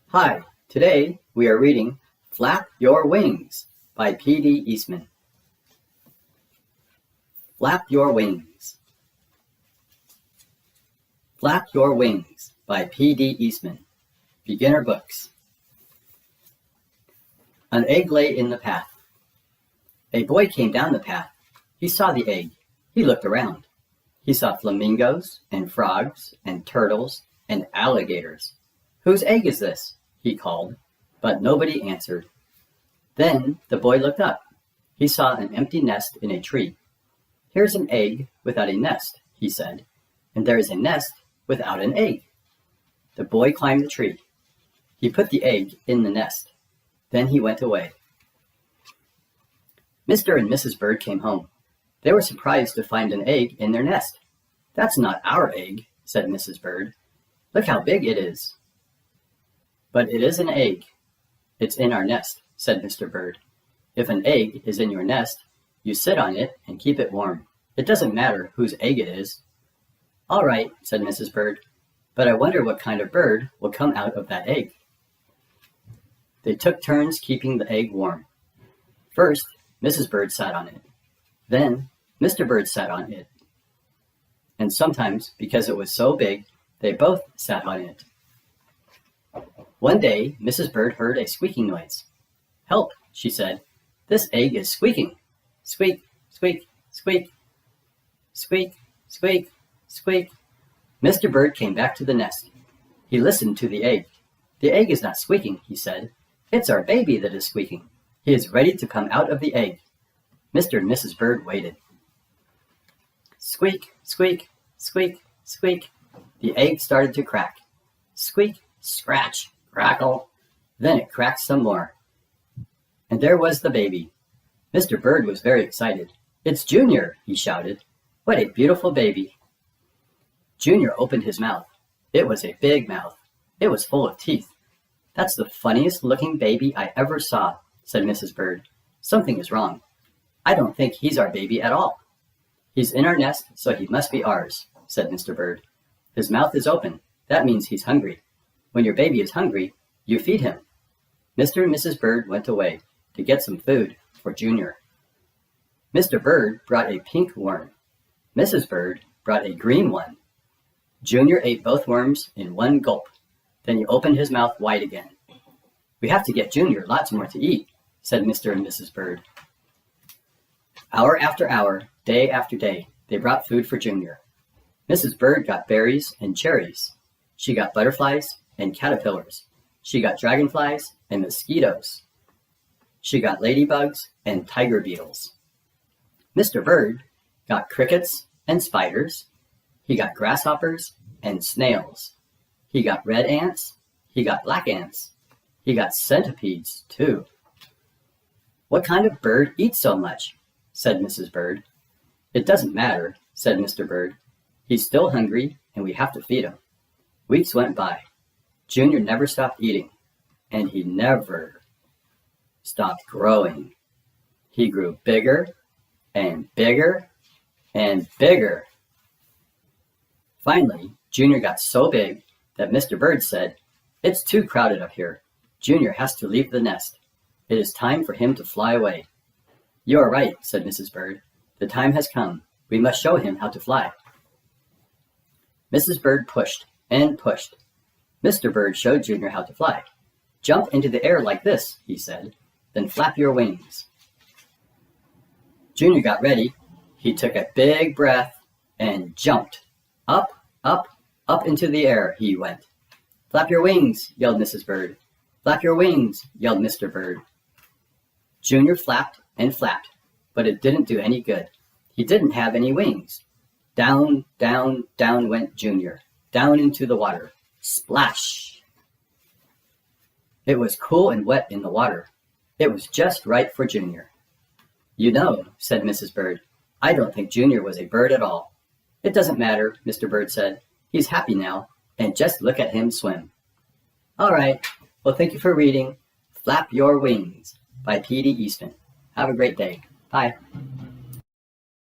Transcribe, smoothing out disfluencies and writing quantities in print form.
Hi, today we are reading Flap Your Wings by P.D. Eastman. Flap Your Wings. Flap Your Wings by P.D. Eastman. Beginner Books. An egg lay in the path. A boy came down the path. He saw the egg. He looked around. He saw flamingos and frogs and turtles and alligators. "Whose egg is this?" he called, but nobody answered. Then the boy looked up. He saw an empty nest in a tree. "Here's an egg without a nest," he said, "and there is a nest without an egg." The boy climbed the tree. He put the egg in the nest. Then he went away. Mr. and Mrs. Bird came home. They were surprised to find an egg in their nest. "That's not our egg," said Mrs. Bird. "Look how big it is." "But it is an egg. It's in our nest," said Mr. Bird. "If an egg is in your nest, you sit on it and keep it warm. It doesn't matter whose egg it is." "All right," said Mrs. Bird, "but I wonder what kind of bird will come out of that egg." They took turns keeping the egg warm. First, Mrs. Bird sat on it. Then, Mr. Bird sat on it. And sometimes, because it was so big, they both sat on it. One day, Mrs. Bird heard a squeaking noise. "Help," she said. "This egg is squeaking. Squeak, squeak, squeak. Squeak, squeak, squeak." Mr. Bird came back to the nest. He listened to the egg. "The egg is not squeaking," he said. "It's our baby that is squeaking. He is ready to come out of the egg." Mr. and Mrs. Bird waited. Squeak, squeak, squeak, squeak. The egg started to crack. Squeak, scratch, crackle. Then it cracked some more. And there was the baby. Mr. Bird was very excited. "It's Junior," he shouted. "What a beautiful baby." Junior opened his mouth. It was a big mouth. It was full of teeth. "That's the funniest looking baby I ever saw," said Mrs. Bird. "Something is wrong. I don't think he's our baby at all." "He's in our nest, so he must be ours," said Mr. Bird. "His mouth is open. That means he's hungry. When your baby is hungry, you feed him." Mr. and Mrs. Bird went away to get some food for Junior. Mr. Bird brought a pink worm. Mrs. Bird brought a green one. Junior ate both worms in one gulp. Then he opened his mouth wide again. "We have to get Junior lots more to eat," said Mr. and Mrs. Bird. Hour after hour, day after day, they brought food for Junior. Mrs. Bird got berries and cherries. She got butterflies and caterpillars. She got dragonflies and mosquitoes. She got ladybugs and tiger beetles. Mr. Bird got crickets and spiders. He got grasshoppers and snails. He got red ants. He got black ants. He got centipedes, too. "What kind of bird eats so much?" said Mrs. Bird. "It doesn't matter," said Mr. Bird. "He's still hungry, and we have to feed him." Weeks went by. Junior never stopped eating, and he never stopped growing. He grew bigger and bigger and bigger. Finally, Junior got so big that Mr. Bird said, "It's too crowded up here. Junior has to leave the nest. It is time for him to fly away." "You are right," said Mrs. Bird. "The time has come. We must show him how to fly." Mrs. Bird pushed and pushed. Mr. Bird showed Junior how to fly. "Jump into the air like this," he said. "Then flap your wings." Junior got ready. He took a big breath and jumped. Up, up, up into the air he went. "Flap your wings," yelled Mrs. Bird. "Flap your wings," yelled Mr. Bird. Junior flapped and flapped, but it didn't do any good. He didn't have any wings. Down, down, down went Junior, down into the water. Splash! It was cool and wet in the water. It was just right for Junior. "You know," said Mrs. Bird, "I don't think Junior was a bird at all." "It doesn't matter," Mr. Bird said. "He's happy now, and just look at him swim." All right. Well, thank you for reading Flap Your Wings by P.D. Eastman. Have a great day. Bye.